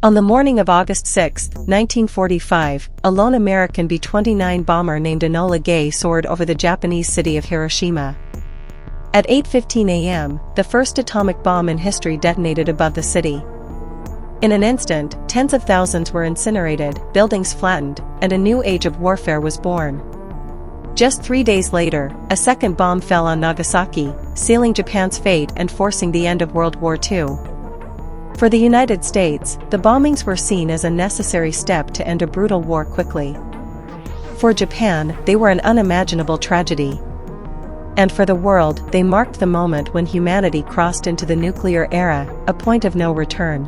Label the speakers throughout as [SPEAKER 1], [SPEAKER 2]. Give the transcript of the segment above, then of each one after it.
[SPEAKER 1] On the morning of August 6, 1945, a lone American B-29 bomber named Enola Gay soared over the Japanese city of Hiroshima. At 8:15 a.m., the first atomic bomb in history detonated above the city. In an instant, tens of thousands were incinerated, buildings flattened, and a new age of warfare was born. Just 3 days later, a second bomb fell on Nagasaki, sealing Japan's fate and forcing the end of World War II. For the United States, the bombings were seen as a necessary step to end a brutal war quickly. For Japan, they were an unimaginable tragedy. And for the world, they marked the moment when humanity crossed into the nuclear era, a point of no return.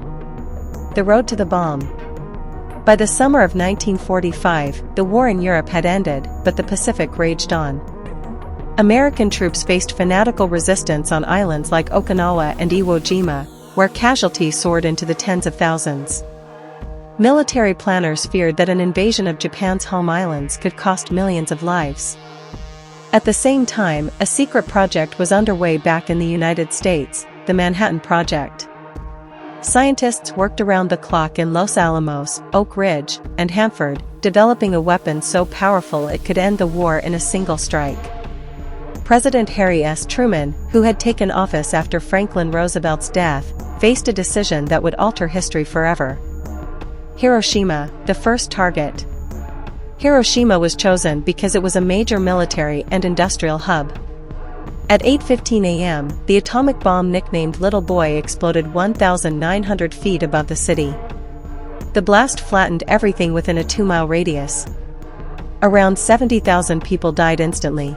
[SPEAKER 1] The road to the bomb. By the summer of 1945, the war in Europe had ended, but the Pacific raged on. American troops faced fanatical resistance on islands like Okinawa and Iwo Jima, where casualties soared into the tens of thousands. Military planners feared that an invasion of Japan's home islands could cost millions of lives. At the same time, a secret project was underway back in the United States, the Manhattan Project. Scientists worked around the clock in Los Alamos, Oak Ridge, and Hanford, developing a weapon so powerful it could end the war in a single strike. President Harry S. Truman, who had taken office after Franklin Roosevelt's death, faced a decision that would alter history forever. Hiroshima, the first target. Hiroshima was chosen because it was a major military and industrial hub. At 8:15 a.m., the atomic bomb nicknamed Little Boy exploded 1,900 feet above the city. The blast flattened everything within a 2-mile radius. Around 70,000 people died instantly.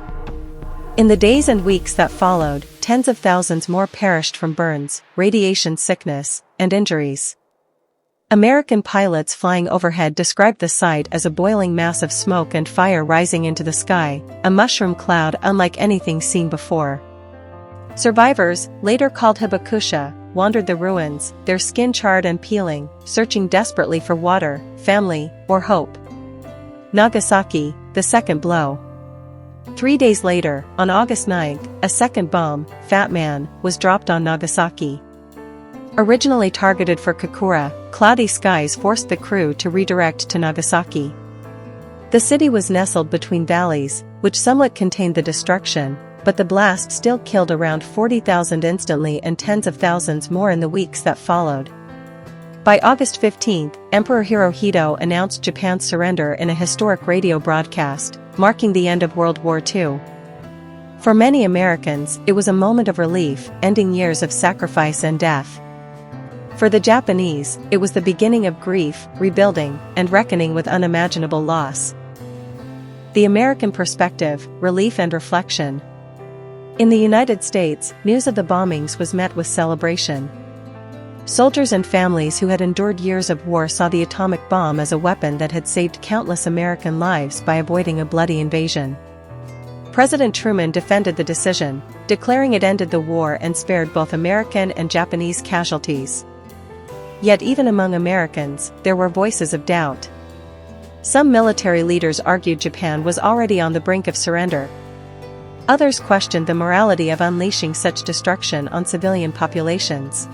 [SPEAKER 1] In the days and weeks that followed, tens of thousands more perished from burns, radiation sickness, and injuries. American pilots flying overhead described the sight as a boiling mass of smoke and fire rising into the sky, a mushroom cloud unlike anything seen before. Survivors, later called hibakusha, wandered the ruins, their skin charred and peeling, searching desperately for water, family, or hope. Nagasaki, the second blow. 3 days later, on August 9, a second bomb, Fat Man, was dropped on Nagasaki. Originally targeted for Kokura, cloudy skies forced the crew to redirect to Nagasaki. The city was nestled between valleys, which somewhat contained the destruction, but the blast still killed around 40,000 instantly and tens of thousands more in the weeks that followed. By August 15, Emperor Hirohito announced Japan's surrender in a historic radio broadcast, marking the end of World War II. For many Americans, it was a moment of relief, ending years of sacrifice and death. For the Japanese, it was the beginning of grief, rebuilding, and reckoning with unimaginable loss. The American perspective, relief and reflection. In the United States, news of the bombings was met with celebration. Soldiers and families who had endured years of war saw the atomic bomb as a weapon that had saved countless American lives by avoiding a bloody invasion. President Truman defended the decision, declaring it ended the war and spared both American and Japanese casualties. Yet even among Americans, there were voices of doubt. Some military leaders argued Japan was already on the brink of surrender. Others questioned the morality of unleashing such destruction on civilian populations.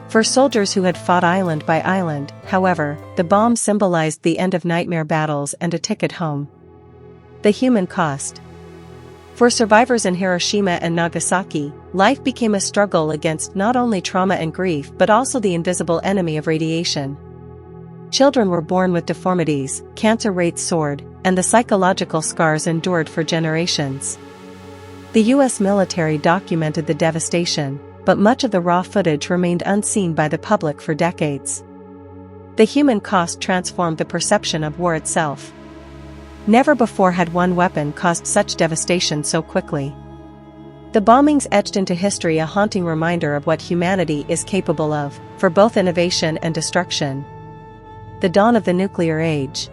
[SPEAKER 1] For soldiers who had fought island by island, however, the bomb symbolized the end of nightmare battles and a ticket home. The human cost. For survivors in Hiroshima and Nagasaki, life became a struggle against not only trauma and grief but also the invisible enemy of radiation. Children were born with deformities, cancer rates soared, and the psychological scars endured for generations. The U.S. military documented the devastation, but much of the raw footage remained unseen by the public for decades. The human cost transformed the perception of war itself. Never before had one weapon caused such devastation so quickly. The bombings etched into history a haunting reminder of what humanity is capable of, for both innovation and destruction. The dawn of the nuclear age.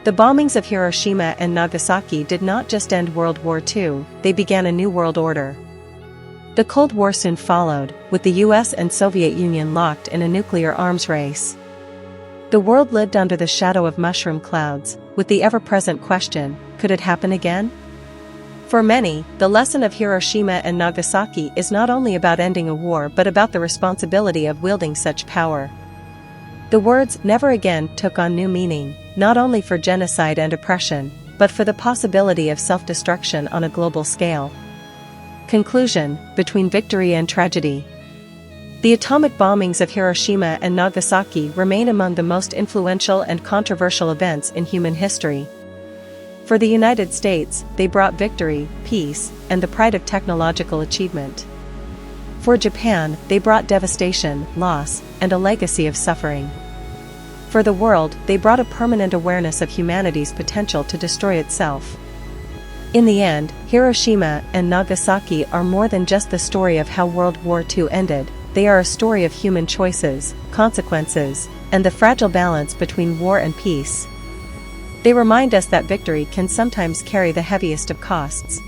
[SPEAKER 1] The bombings of Hiroshima and Nagasaki did not just end World War II, they began a new world order. The Cold War soon followed, with the US and Soviet Union locked in a nuclear arms race. The world lived under the shadow of mushroom clouds, with the ever-present question, could it happen again? For many, the lesson of Hiroshima and Nagasaki is not only about ending a war but about the responsibility of wielding such power. The words "never again" took on new meaning, not only for genocide and oppression, but for the possibility of self-destruction on a global scale. Conclusion: between victory and tragedy. The atomic bombings of Hiroshima and Nagasaki remain among the most influential and controversial events in human history. For the United States, they brought victory, peace, and the pride of technological achievement. For Japan, they brought devastation, loss, and a legacy of suffering. For the world, they brought a permanent awareness of humanity's potential to destroy itself. In the end, Hiroshima and Nagasaki are more than just the story of how World War II ended. They are a story of human choices, consequences, and the fragile balance between war and peace. They remind us that victory can sometimes carry the heaviest of costs.